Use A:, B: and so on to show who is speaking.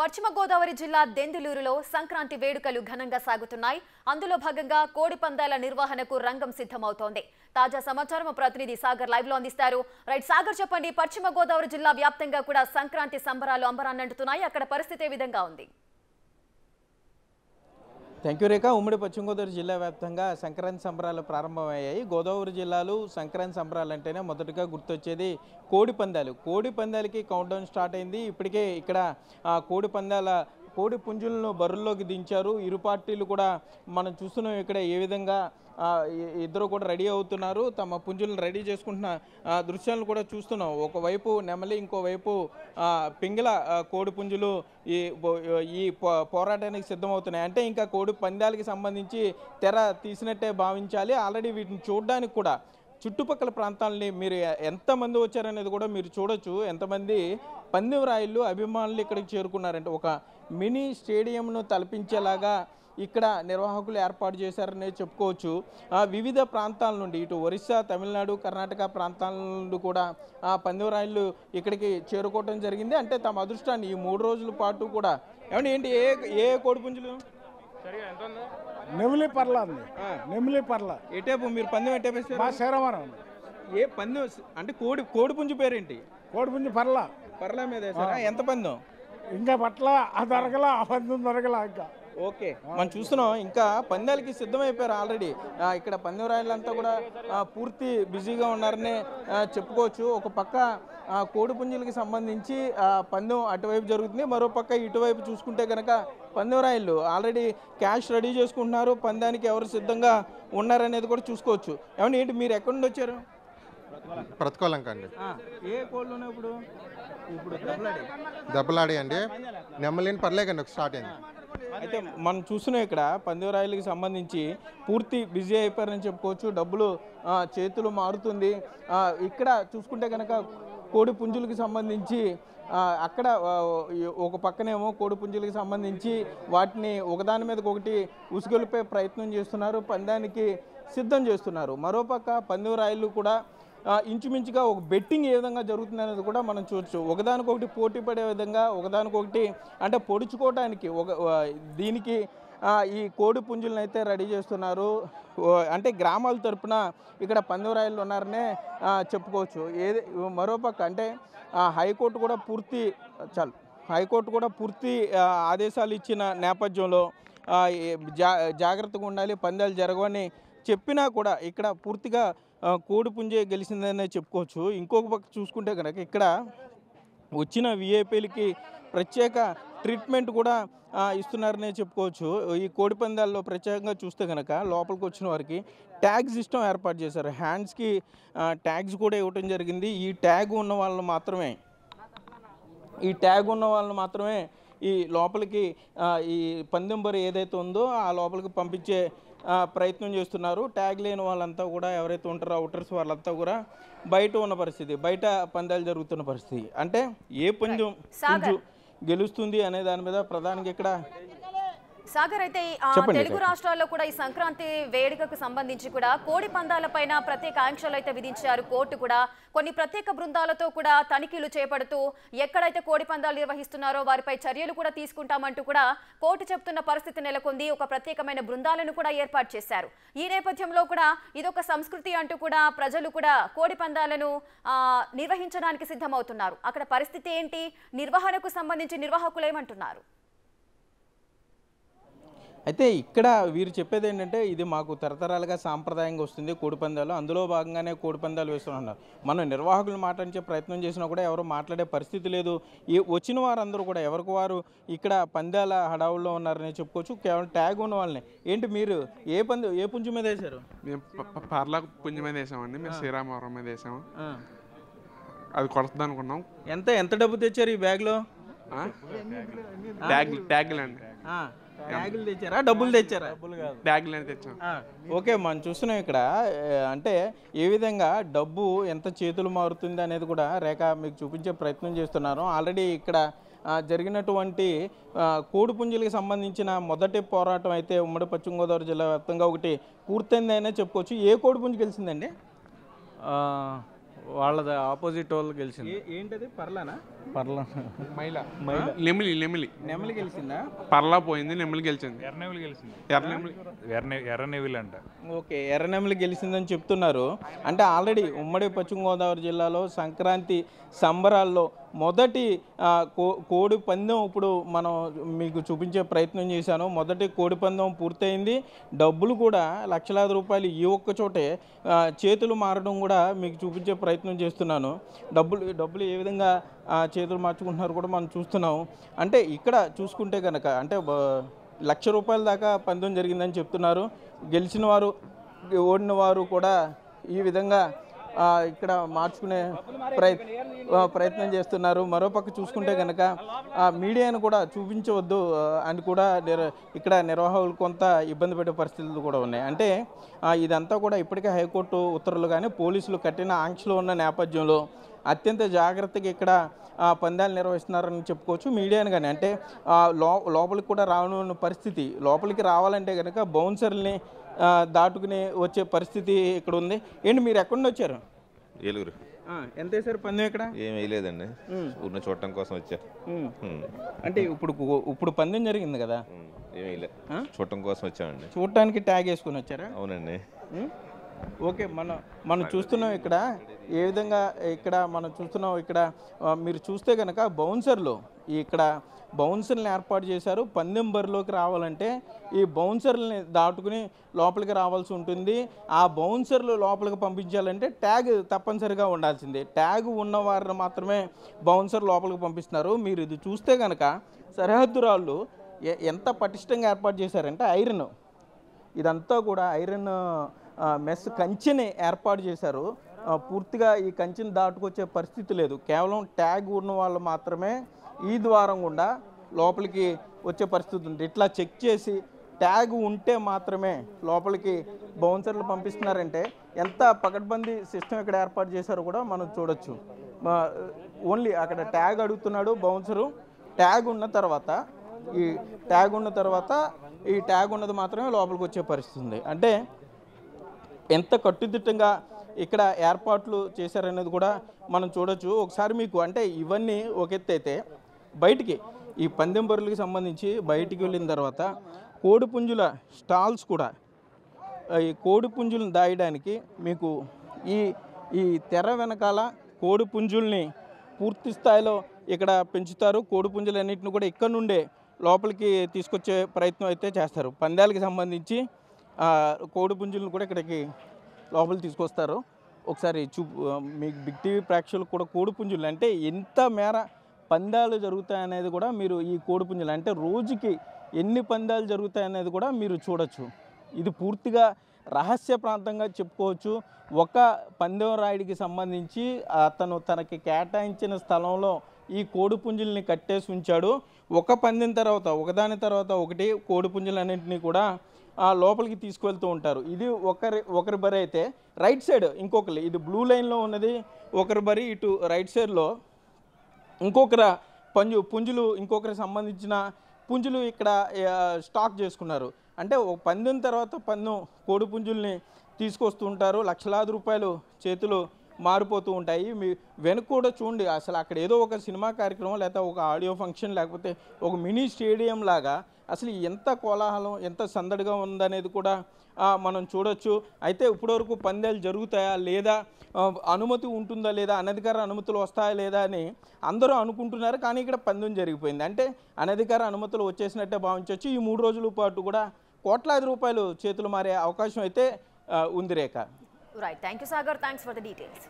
A: పశ్చిమ గోదావరి జిల్లా దెందులూరులో సంక్రాంతి వేడుకలు ఘనంగా సాగుతున్నాయి. అందులో భాగంగా కోడి పందాల నిర్వహణకు రంగం సిద్ధమవుతోంది. తాజా సమాచారం ప్రతినిధి సాగర్ లైవ్ లో అందిస్తారు. రైట్ సాగర్, చెప్పండి, పశ్చిమ గోదావరి జిల్లా వ్యాప్తంగా కూడా సంక్రాంతి సంబరాలు అంబరాన్నంటున్నాయి. అక్కడ పరిస్థితి ఏ విధంగా ఉంది?
B: థ్యాంక్ యూ రేఖ. ఉమ్మడి పశ్చిమ గోదావరి జిల్లా వ్యాప్తంగా సంక్రాంతి సంబరాలు ప్రారంభమయ్యాయి. గోదావరి జిల్లాలో సంక్రాంతి సంబరాలు అంటేనే మొదటగా గుర్తొచ్చేది కోడి పందాలు. కోడి పందాలకి కౌంట్ డౌన్ స్టార్ట్ అయింది. ఇప్పటికే ఇక్కడ కోడి పుంజులను బరుల్లోకి దించారు. ఇరు పార్టీలు కూడా మనం చూస్తున్నాం ఇక్కడ ఏ విధంగా ఇద్దరు కూడా రెడీ అవుతున్నారు. తమ పుంజులను రెడీ చేసుకుంటున్న దృశ్యాలను కూడా చూస్తున్నాం. ఒకవైపు నెమలి, ఇంకోవైపు పింగళ కోడి పుంజులు ఈ పోరాటానికి సిద్ధమవుతున్నాయి. అంటే ఇంకా కోడి పందాలకి సంబంధించి తెర తీసినట్టే భావించాలి. ఆల్రెడీ వీటిని చూడడానికి కూడా చుట్టుపక్కల ప్రాంతాలని మీరు ఎంతమంది వచ్చారనేది కూడా మీరు చూడొచ్చు. ఎంతమంది పందెం రాయిళ్ళు అభిమానులు ఇక్కడికి చేరుకున్నారంటే ఒక మినీ స్టేడియంను తలపించేలాగా ఇక్కడ నిర్వాహకులు ఏర్పాటు చేశారనే చెప్పుకోవచ్చు. వివిధ ప్రాంతాల నుండి ఇటు ఒరిస్సా, తమిళనాడు, కర్ణాటక ప్రాంతాల నుండి కూడా పందెం రాయిళ్ళు ఇక్కడికి చేరుకోవడం జరిగింది. అంటే తమ అదృష్టాన్ని ఈ 3 రోజుల పాటు కూడా ఏంటి ఏ కోడి పుంజులు
C: నెమిలి పర్ల ఉంది. నెమిలి పర్ల
B: ఎటేపు మీరు పందెం ఎట్టేపేస్తారు?
C: మా శరవరం
B: ఏ పందెం అంటే కోడి పుంజు పేరేంటి?
C: కోడి పుంజు పర్ల.
B: పర్ల మీద వేసారా? ఎంత పందెం?
C: ఇంకా పట్ల ఆ దొరకల, ఆ పందెం దొరకల. ఇంకా
B: ఓకే, మనం చూస్తున్నాం ఇంకా పందాలకి సిద్ధమైపోయారు ఆల్రెడీ. ఇక్కడ పందెం రాయలంతా కూడా పూర్తి బిజీగా ఉన్నారనే చెప్పుకోవచ్చు. ఒక పక్క కోడి పుంజులకి సంబంధించి పందెం అటువైపు జరుగుతుంది, మరో పక్క ఇటువైపు చూసుకుంటే కనుక పందెం రాయలు ఆల్రెడీ క్యాష్ రెడీ చేసుకుంటున్నారు. పందానికి ఎవరు సిద్ధంగా ఉన్నారనేది కూడా చూసుకోవచ్చు. ఏమంటే ఏంటి మీరు ఎక్కడి నుండి వచ్చారు?
D: ప్రతికూలంక అండి.
B: ఏ కోళ్ళు ఉన్నాయి ఇప్పుడు?
D: దెబ్బలాడి అండి. నెమ్మలేని పర్లేకండి ఒక స్టార్ట్ అయింది.
B: అయితే మనం చూస్తున్నాం ఇక్కడ పందెం రాయలకి సంబంధించి పూర్తి బిజీ అయిపోయారని చెప్పుకోవచ్చు. డబ్బులు చేతులు మారుతుంది. ఇక్కడ చూసుకుంటే కనుక కోడి పుంజులకి సంబంధించి అక్కడ ఒక పక్కనేమో కోడి పుంజులకి సంబంధించి వాటిని ఒకదాని మీద ఒకటి ఉసుగొలిపే ప్రయత్నం చేస్తున్నారు, పందానికి సిద్ధం చేస్తున్నారు. మరోపక్క పందెం రాయలు కూడా ఇంచుమించుగా ఒక బెట్టింగ్ ఏ విధంగా జరుగుతుంది అనేది కూడా మనం చూడొచ్చు. ఒకదానికొకటి పోటీ పడే విధంగా ఒకదానికొకటి అంటే పొడుచుకోవడానికి దీనికి ఈ కోడి పుంజులను అయితే రెడీ చేస్తున్నారు. అంటే గ్రామాల తరపున ఇక్కడ పందెం రాయలు ఉన్నారనే చెప్పుకోవచ్చు. మరోపక్క అంటే హైకోర్టు కూడా పూర్తి ఆదేశాలు ఇచ్చిన నేపథ్యంలో జాగ్రత్తగా ఉండాలి, పందాలు జరగవని చెప్పినా కూడా ఇక్కడ పూర్తిగా కోడి పుంజే గెలిచిందనే చెప్పుకోవచ్చు. ఇంకొక పక్క చూసుకుంటే కనుక ఇక్కడ వచ్చిన విఐపీలకి ప్రత్యేక ట్రీట్మెంట్ కూడా ఇస్తున్నారనే చెప్పుకోవచ్చు. ఈ కోడి పందాల్లో ప్రత్యేకంగా చూస్తే కనుక లోపలికి వచ్చిన వారికి ట్యాగ్ సిస్టమ్ ఏర్పాటు చేశారు. హ్యాండ్స్కి ట్యాగ్స్ కూడా ఇవ్వటం జరిగింది. ఈ ట్యాగ్ ఉన్న వాళ్ళని మాత్రమే ఈ లోపలికి ఈ పందెం బరి ఏదైతే ఉందో ఆ లోపలికి పంపించే ప్రయత్నం చేస్తున్నారు. ట్యాగ్ లేని వాళ్ళంతా కూడా ఎవరైతే ఉంటారో అవుటర్స్ వాళ్ళంతా కూడా బయట ఉన్న పరిస్థితి, బయట పందాలు జరుగుతున్న పరిస్థితి. అంటే ఏ పుంజు గెలుస్తుంది అనే దాని మీద ప్రధానంగా ఇక్కడ
A: సాగర్, అయితే తెలుగు రాష్ట్రాల్లో కూడా ఈ సంక్రాంతి వేడుకకు సంబంధించి కూడా కోడి పందాలపైన ప్రత్యేక ఆంక్షలు అయితే విధించారు. కోర్టు కూడా కొన్ని ప్రత్యేక బృందాలతో కూడా తనిఖీలు చేపడుతూ ఎక్కడైతే కోడి పందాలు నిర్వహిస్తున్నారో వారిపై చర్యలు కూడా తీసుకుంటామంటూ కూడా కోర్టు చెప్తున్న పరిస్థితి నెలకొంది. ఒక ప్రత్యేకమైన బృందాలను కూడా ఏర్పాటు చేశారు. ఈ నేపథ్యంలో కూడా ఇదొక సంస్కృతి అంటూ కూడా ప్రజలు కూడా కోడి పందాలను నిర్వహించడానికి సిద్ధమవుతున్నారు. అక్కడ పరిస్థితి ఏంటి? నిర్వహణకు సంబంధించి నిర్వాహకులు ఏమంటున్నారు?
B: అయితే ఇక్కడ వీరు చెప్పేది ఏంటంటే ఇది మాకు తరతరాలుగా సాంప్రదాయంగా వస్తుంది కోడి పందాలు, అందులో భాగంగానే కోడి పందాలు వేస్తున్నారు. మనం నిర్వాహకులు మాట్లాడించే ప్రయత్నం చేసినా కూడా ఎవరు మాట్లాడే పరిస్థితి లేదు. వచ్చిన వారందరూ కూడా ఎవరికి వారు ఇక్కడ పందాల హడావుల్లో ఉన్నారని చెప్పుకోవచ్చు. కేవలం ట్యాగ్ ఉన్న వాళ్ళని. ఏంటి మీరు ఏ పుంజు మీద వేశారు?
E: మేము పర్లా పుంజు మీద వేసామండి. మేము శ్రీరామవరం మీద వేసాము. అది కొడుతుంది అనుకున్నాం.
B: ఎంత డబ్బు తెచ్చారు ఈ బ్యాగ్లో?
E: ట్యాగ్లు అండి.
B: ట్యాగులు తెచ్చారా, డబ్బులు తెచ్చారా?
E: ట్యాగ్లు అని తెచ్చాం.
B: ఓకే, మనం చూస్తున్నాం ఇక్కడ అంటే ఏ విధంగా డబ్బు ఎంత చేతులు మారుతుంది అనేది కూడా రేఖ మీకు చూపించే ప్రయత్నం చేస్తున్నారు. ఆల్రెడీ ఇక్కడ జరిగినటువంటి కోడి పుంజులకు సంబంధించిన మొదటి పోరాటం అయితే ఉమ్మడి పశ్చిమ గోదావరి జిల్లా వ్యాప్తంగా ఒకటి పూర్తయిందనే చెప్పుకోవచ్చు. ఏ కోడి పుంజు గెలిచిందండి?
F: వాళ్ళది ఆపోజిట్ వాళ్ళు గెలిచింది.
B: ఏంటది పర్లానా?
F: పర్లా
E: మైలా నెమిలి నెమిలి
B: నెమలి గెలిచిందా?
E: పర్లా పోయింది, నెమిలి గెలిచింది.
F: ఎర్రనెవిలి గెలిచింది. ఎర్రనెవిలి అంట.
B: ఓకే, ఎర్రనెమలి గెలిచిందని చెప్తున్నారు. అంటే ఆల్రెడీ ఉమ్మడి పశ్చిమ గోదావరి జిల్లాలో సంక్రాంతి సంబరాల్లో మొదటి కోడి పందెం ఇప్పుడు మనం మీకు చూపించే ప్రయత్నం చేశాను. మొదటి కోడి పందెం పూర్తయింది. డబ్బులు కూడా లక్షలాది రూపాయలు ఈ ఒక్క చోటే చేతులు మారడం కూడా మీకు చూపించే ప్రయత్నం చేస్తున్నాను. డబ్బులు ఏ విధంగా చేతులు మార్చుకుంటున్నారు కూడా మనం చూస్తున్నాం. అంటే ఇక్కడ చూసుకుంటే కనుక అంటే ₹1,00,000 దాకా పందెం జరిగిందని చెప్తున్నారు. గెలిచిన వారు ఓడిన వారు కూడా ఈ విధంగా ఇక్కడ మార్చుకునే ప్రయత్నం చేస్తున్నారు. మరోపక్క చూసుకుంటే కనుక మీడియాను కూడా చూపించవద్దు అని కూడా ఇక్కడ నిర్వాహకులు కొంత ఇబ్బంది పడే పరిస్థితులు కూడా ఉన్నాయి. అంటే ఇదంతా కూడా ఇప్పటికే హైకోర్టు ఉత్తర్వులు కానీ పోలీసులు కఠిన ఆంక్షలు ఉన్న నేపథ్యంలో అత్యంత జాగ్రత్తగా ఇక్కడ పందాలు నిర్వహిస్తున్నారని చెప్పుకోవచ్చు. మీడియాను కానీ అంటే లోపలికి కూడా రావని పరిస్థితి. లోపలికి రావాలంటే కనుక బౌన్సర్ని దాటుకుని వచ్చే పరిస్థితి ఇక్కడ ఉంది. ఏంటి మీరు ఎక్కడి నుండి వచ్చారు?
G: ఏలూరు.
B: ఎంత వేసారు పందెం ఇక్కడ?
G: ఏం వేయలేదండి, ఊరిని చూడటం కోసం వచ్చా.
B: అంటే ఇప్పుడు పందెం జరిగింది కదా,
G: ఏం వేయలే, చూడటం కోసం వచ్చామండి.
B: చూడటానికి ట్యాగ్ వేసుకుని వచ్చారా?
G: అవునండి.
B: ఓకే, మనం చూస్తున్నాం ఇక్కడ ఏ విధంగా ఇక్కడ మనం చూస్తున్నాం. ఇక్కడ మీరు చూస్తే కనుక బౌన్సర్లు ఇక్కడ బౌన్సర్ని ఏర్పాటు చేశారు. పందెం బరిలోకి రావాలంటే ఈ బౌన్సర్లని దాటుకుని లోపలికి రావాల్సి ఉంటుంది. ఆ బౌన్సర్లు లోపలికి పంపించాలంటే ట్యాగ్ తప్పనిసరిగా ఉండాల్సిందే. ట్యాగ్ ఉన్న వారిని మాత్రమే బౌన్సర్ లోపలికి పంపిస్తున్నారు. మీరు ఇది చూస్తే కనుక సరిహద్దు రాళ్ళు ఎంత పటిష్టంగా ఏర్పాటు చేశారంటే ఐరన్, ఇదంతా కూడా ఐరన్ మెస్ కంచెని ఏర్పాటు చేశారు. పూర్తిగా ఈ కంచెని దాటుకొచ్చే పరిస్థితి లేదు. కేవలం ట్యాగ్ ఉన్న వాళ్ళు మాత్రమే ఈ ద్వారం గుండా లోపలికి వచ్చే పరిస్థితి ఉంది. ఇట్లా చెక్ చేసి ట్యాగ్ ఉంటే మాత్రమే లోపలికి బౌన్సర్లు పంపిస్తున్నారంటే ఎంత పకడ్బందీ సిస్టమ్ ఇక్కడ ఏర్పాటు చేశారో కూడా మనం చూడొచ్చు. ఓన్లీ అక్కడ ట్యాగ్ అడుగుతున్నాడు బౌన్సరు. ట్యాగ్ ఉన్న తర్వాత ఈ ట్యాగ్ ఉన్నది మాత్రమే లోపలికి వచ్చే పరిస్థితి ఉంది. అంటే ఎంత కట్టుదిట్టంగా ఇక్కడ ఏర్పాట్లు చేశారనేది కూడా మనం చూడొచ్చు. ఒకసారి మీకు అంటే ఇవన్నీ ఒక ఎత్తు అయితే బయటికి ఈ పందెం బరులకు సంబంధించి బయటికి వెళ్ళిన తర్వాత కోడిపుంజుల స్టాల్స్ కూడా ఈ కోడిపుంజులను దాయడానికి మీకు ఈ తెర వెనకాల కోడిపుంజుల్ని పూర్తి స్థాయిలో ఇక్కడ పెంచుతారు. కోడిపుంజులన్నింటిని కూడా ఇక్కడ నుండే లోపలికి తీసుకొచ్చే ప్రయత్నం అయితే చేస్తారు. పందాలకి సంబంధించి కోడిపుంజులను కూడా ఇక్కడికి లోపలికి తీసుకొస్తారు. ఒకసారి మీకు బిగ్ టీవీ ప్రేక్షకులకు కూడా కోడిపుంజులు అంటే ఎంత మేర పందాలు జరుగుతాయనేది కూడా మీరు ఈ కోడిపుంజులు అంటే రోజుకి ఎన్ని పందాలు జరుగుతాయనేది కూడా మీరు చూడొచ్చు. ఇది పూర్తిగా రహస్య ప్రాంతంగా చెప్పుకోవచ్చు. ఒక పందెం రాయుడికి సంబంధించి అతను తనకి కేటాయించిన స్థలంలో ఈ కోడిపుంజుల్ని కట్టేసి ఉంచాడు. ఒక పందెం తర్వాత ఒకదాని తర్వాత ఒకటి కోడిపుంజులన్నింటినీ కూడా లోపలికి తీసుకువెళ్తూ ఉంటారు. ఇది ఒకరి బరి అయితే రైట్ సైడ్ ఇంకొకరు, ఇది బ్లూ లైన్లో ఉన్నది ఒకరి బరి, ఇటు రైట్ సైడ్లో ఇంకొకరు పుంజులు ఇంకొకరికి సంబంధించిన పుంజులు ఇక్కడ స్టాక్ చేసుకున్నారు. అంటే ఒక పందెం తర్వాత పందెం కోడిపుంజుల్ని తీసుకొస్తూ ఉంటారు. లక్షలాది రూపాయలు చేతులు మారిపోతూ ఉంటాయి. మీ వెనుక కూడా చూడండి, అసలు అక్కడ ఏదో ఒక సినిమా కార్యక్రమం లేకపోతే ఒక ఆడియో ఫంక్షన్ లేకపోతే ఒక మినీ స్టేడియం లాగా అసలు ఎంత కోలాహలం ఎంత సందడిగా ఉందనేది కూడా మనం చూడొచ్చు. అయితే ఇప్పటివరకు పందాలు జరుగుతాయా లేదా, అనుమతి ఉంటుందా లేదా, అనధికార అనుమతులు వస్తాయా లేదా అని అందరూ అనుకుంటున్నారు. కానీ ఇక్కడ పందెం జరిగిపోయింది. అంటే అనధికార అనుమతులు వచ్చేసినట్టే భావించవచ్చు. ఈ 3 రోజుల పాటు కూడా కోట్లాది రూపాయలు చేతులు మారే అవకాశం అయితే ఉంది. రేఖ.
A: Right. Thank you, Sagar. Thanks for the details.